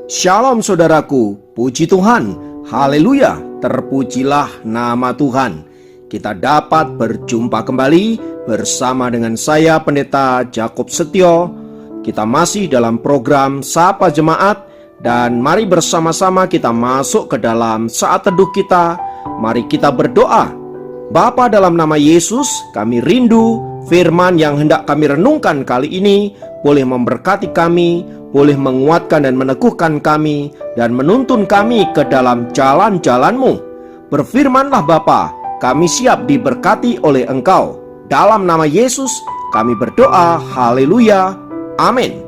Shalom saudaraku, puji Tuhan, haleluya, terpujilah nama Tuhan. Kita dapat berjumpa kembali bersama dengan saya Pendeta Jakob Setio. Kita masih dalam program Sapa Jemaat, dan mari bersama-sama kita masuk ke dalam saat teduh kita. Mari kita berdoa. Bapa, dalam nama Yesus, kami rindu firman yang hendak kami renungkan kali ini boleh memberkati kami, boleh menguatkan dan meneguhkan kami, dan menuntun kami ke dalam jalan-jalan-Mu. Berfirmanlah Bapa, kami siap diberkati oleh Engkau. Dalam nama Yesus kami berdoa, haleluya, amin.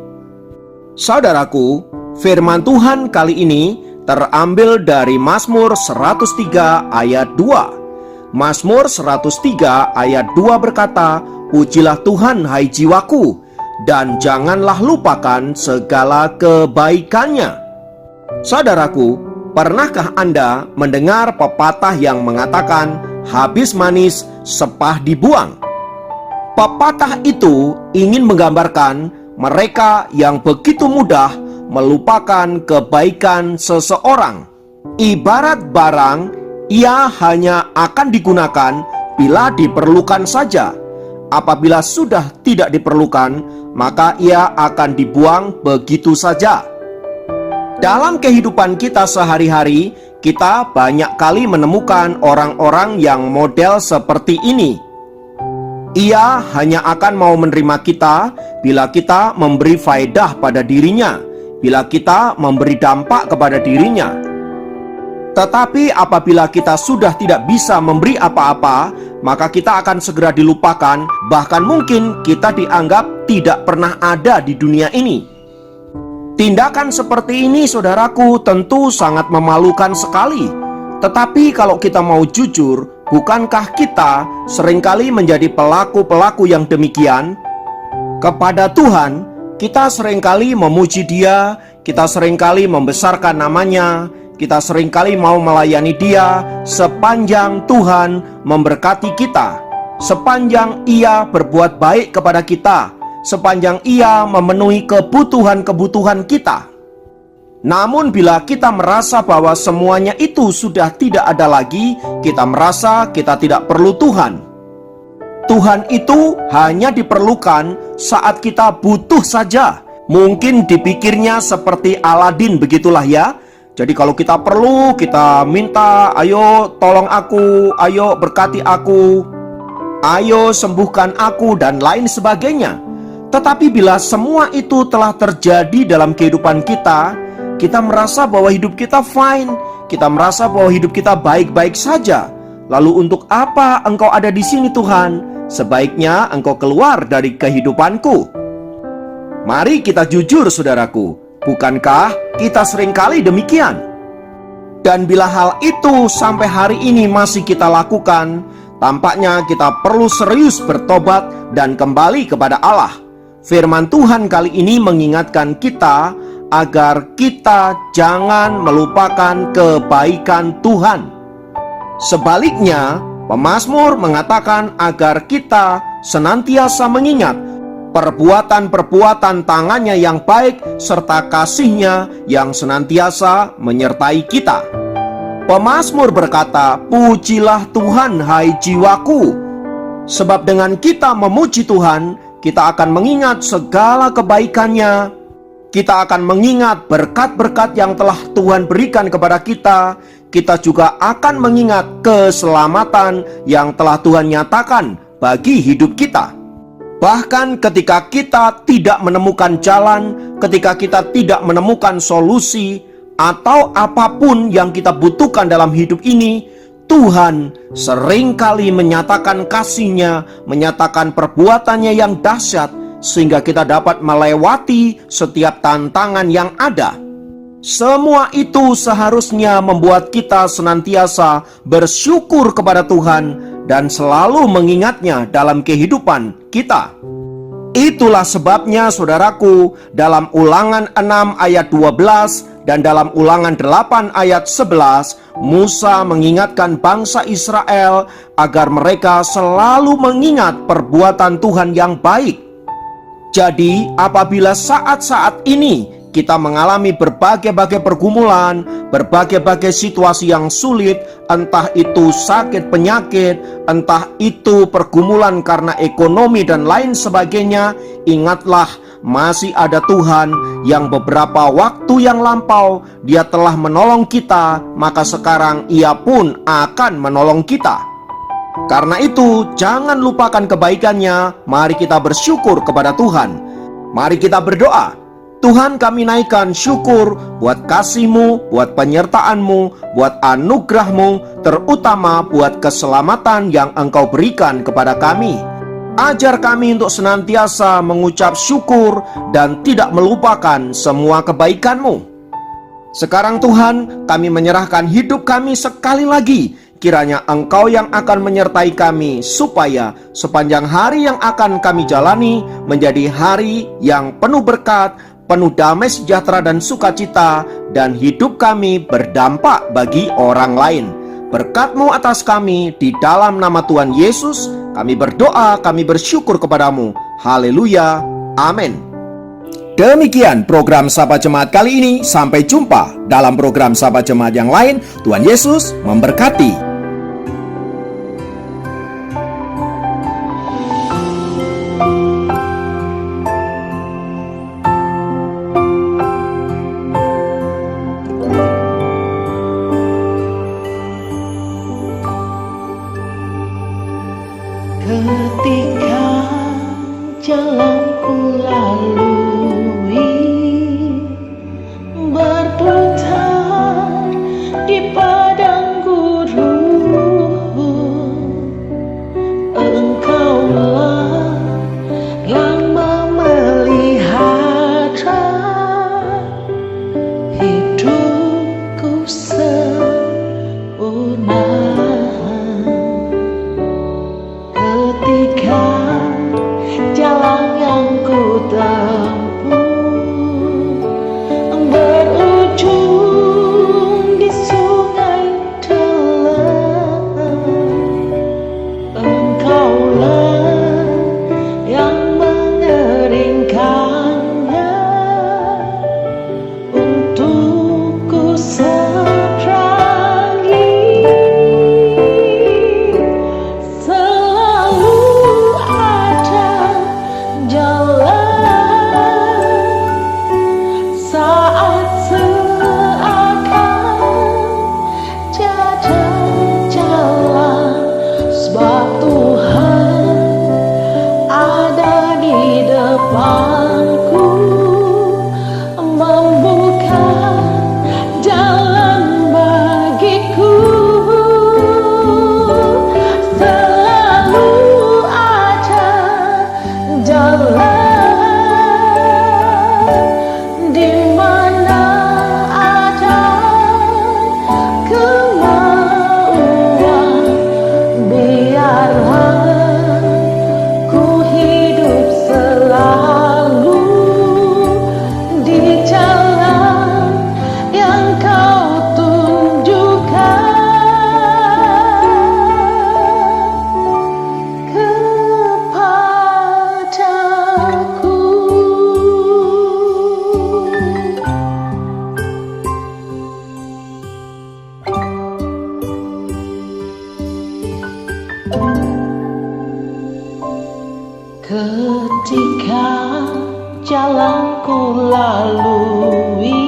Saudaraku, firman Tuhan kali ini terambil dari Mazmur 103 ayat 2. Mazmur 103 ayat 2 berkata, "Pujilah Tuhan hai jiwaku, dan janganlah lupakan segala kebaikannya." Saudaraku, pernahkah Anda mendengar pepatah yang mengatakan habis manis sepah dibuang? Pepatah itu ingin menggambarkan mereka yang begitu mudah melupakan kebaikan seseorang. Ibarat barang, ia hanya akan digunakan bila diperlukan saja. Apabila sudah tidak diperlukan, maka ia akan dibuang begitu saja. Dalam kehidupan kita sehari-hari, kita banyak kali menemukan orang-orang yang model seperti ini. Ia hanya akan mau menerima kita bila kita memberi faedah pada dirinya, bila kita memberi dampak kepada dirinya. Tetapi apabila kita sudah tidak bisa memberi apa-apa, maka kita akan segera dilupakan, bahkan mungkin kita dianggap tidak pernah ada di dunia ini. Tindakan seperti ini, saudaraku, tentu sangat memalukan sekali. Tetapi kalau kita mau jujur, bukankah kita seringkali menjadi pelaku-pelaku yang demikian? Kepada Tuhan, kita seringkali memuji Dia, kita seringkali membesarkan namanya, kita seringkali mau melayani Dia sepanjang Tuhan memberkati kita, sepanjang Ia berbuat baik kepada kita, sepanjang Ia memenuhi kebutuhan-kebutuhan kita. Namun bila kita merasa bahwa semuanya itu sudah tidak ada lagi, kita merasa kita tidak perlu Tuhan. Tuhan itu hanya diperlukan saat kita butuh saja. Mungkin dipikirnya seperti Aladin, begitulah ya. Jadi kalau kita perlu, kita minta, ayo tolong aku, ayo berkati aku, ayo sembuhkan aku, dan lain sebagainya. Tetapi bila semua itu telah terjadi dalam kehidupan kita, kita merasa bahwa hidup kita fine, kita merasa bahwa hidup kita baik-baik saja. Lalu untuk apa Engkau ada di sini Tuhan? Sebaiknya Engkau keluar dari kehidupanku. Mari kita jujur saudaraku. Bukankah kita seringkali demikian? Dan bila hal itu sampai hari ini masih kita lakukan, tampaknya kita perlu serius bertobat dan kembali kepada Allah. Firman Tuhan kali ini mengingatkan kita agar kita jangan melupakan kebaikan Tuhan. Sebaliknya, pemazmur mengatakan agar kita senantiasa mengingat perbuatan-perbuatan tangannya yang baik serta kasihnya yang senantiasa menyertai kita. Pemazmur berkata, "Pujilah Tuhan hai jiwaku." Sebab dengan kita memuji Tuhan, kita akan mengingat segala kebaikannya. Kita akan mengingat berkat-berkat yang telah Tuhan berikan kepada kita. Kita juga akan mengingat keselamatan yang telah Tuhan nyatakan bagi hidup kita. Bahkan ketika kita tidak menemukan jalan, ketika kita tidak menemukan solusi, atau apapun yang kita butuhkan dalam hidup ini, Tuhan seringkali menyatakan kasih-Nya, menyatakan perbuatannya yang dahsyat, sehingga kita dapat melewati setiap tantangan yang ada. Semua itu seharusnya membuat kita senantiasa bersyukur kepada Tuhan dan selalu mengingatnya dalam kehidupan kita. Itulah sebabnya saudaraku, dalam Ulangan 6 ayat 12 dan dalam Ulangan 8 ayat 11, Musa mengingatkan bangsa Israel agar mereka selalu mengingat perbuatan Tuhan yang baik. Jadi, apabila saat-saat ini kita mengalami berbagai-bagai pergumulan, berbagai-bagai situasi yang sulit, entah itu sakit penyakit, entah itu pergumulan karena ekonomi dan lain sebagainya, ingatlah masih ada Tuhan yang beberapa waktu yang lampau Dia telah menolong kita, maka sekarang Ia pun akan menolong kita. Karena itu, jangan lupakan kebaikannya. Mari kita bersyukur kepada Tuhan. Mari kita berdoa. Tuhan, kami naikkan syukur buat kasih-Mu, buat penyertaan-Mu, buat anugerah-Mu, terutama buat keselamatan yang Engkau berikan kepada kami. Ajar kami untuk senantiasa mengucap syukur dan tidak melupakan semua kebaikan-Mu. Sekarang Tuhan, kami menyerahkan hidup kami sekali lagi. Kiranya Engkau yang akan menyertai kami, supaya sepanjang hari yang akan kami jalani menjadi hari yang penuh berkat, penuh damai sejahtera dan sukacita, dan hidup kami berdampak bagi orang lain. Berkat-Mu atas kami, di dalam nama Tuhan Yesus, kami berdoa, kami bersyukur kepadamu. Haleluya, amin. Demikian program Sahabat Jemaat kali ini. Sampai jumpa dalam program Sahabat Jemaat yang lain. Tuhan Yesus memberkati. Ketika jalan ku lalui berputar di padang gurun, Engkaulah yang memelihara hidupku sempurna. Ketika jalan yang ku tempuh berujung di sungai dalam, Engkaulah yang mengeringkannya untuk ku seberangi. Ketika jalan ku lalui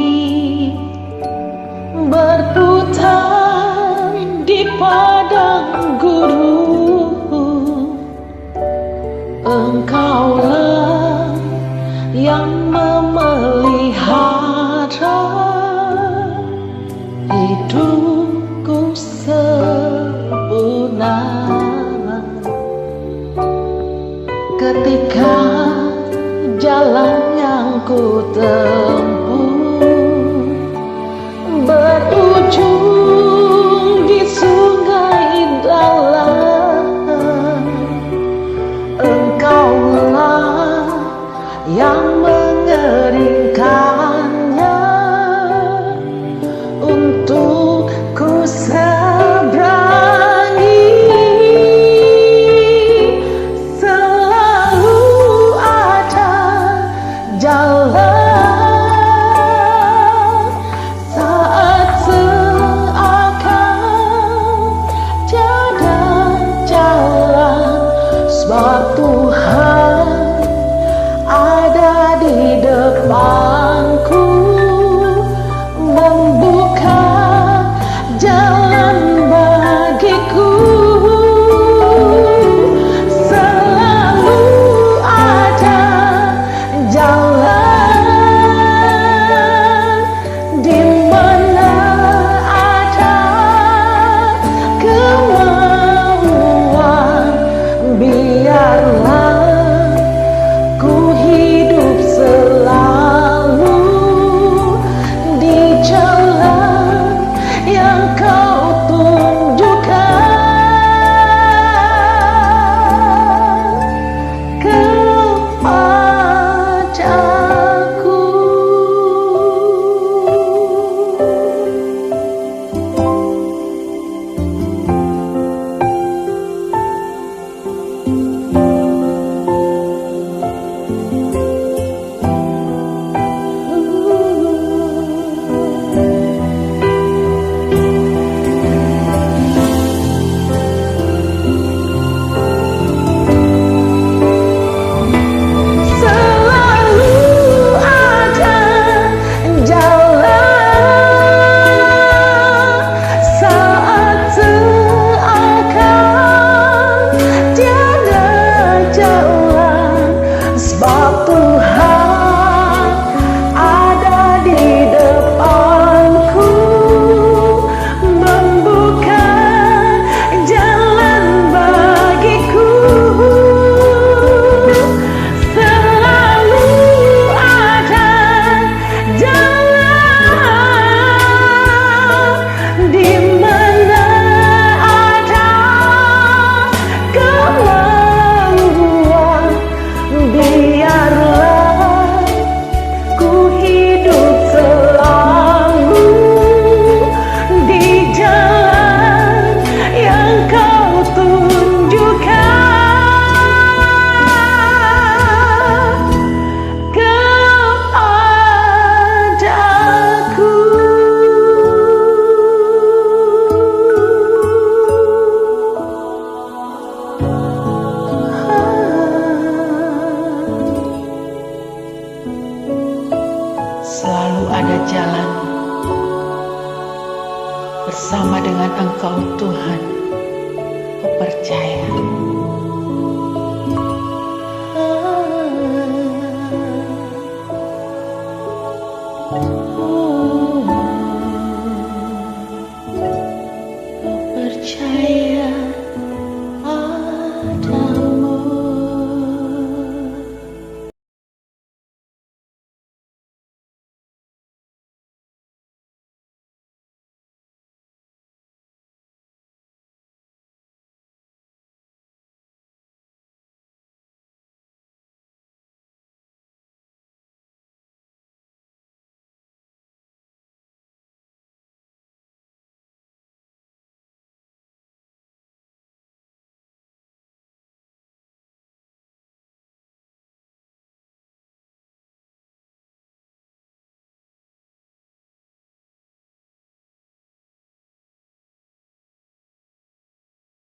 berputar di padang gurun, Engkaulah yang memelihara hidupku sempurna. Ketika jalan yang ku tempuh berujung di sungai dalam, Engkaulah yang mengeringkannya untuk ku seberangi. Selalu ada jalan saat seakan tiada jalan, sebab Tuhan ada di depanku, membuka jalan bagiku. Selalu ada jalan di mana ada kemauan. Biarlah ku hidup selalu di jalan yang kau tunjukkan kepadaku. Selalu ada jalan saat seakan tiada jalan, sebab Tuhan ada di depanku, membuka jalan bagiku. Selalu ada jalan di mana ada kemauan. Biarlah ku hidup selalu di jalan yang kau tunjukkan kepadaku. Selalu ada jalan bersama dengan Engkau Tuhan, ku percaya.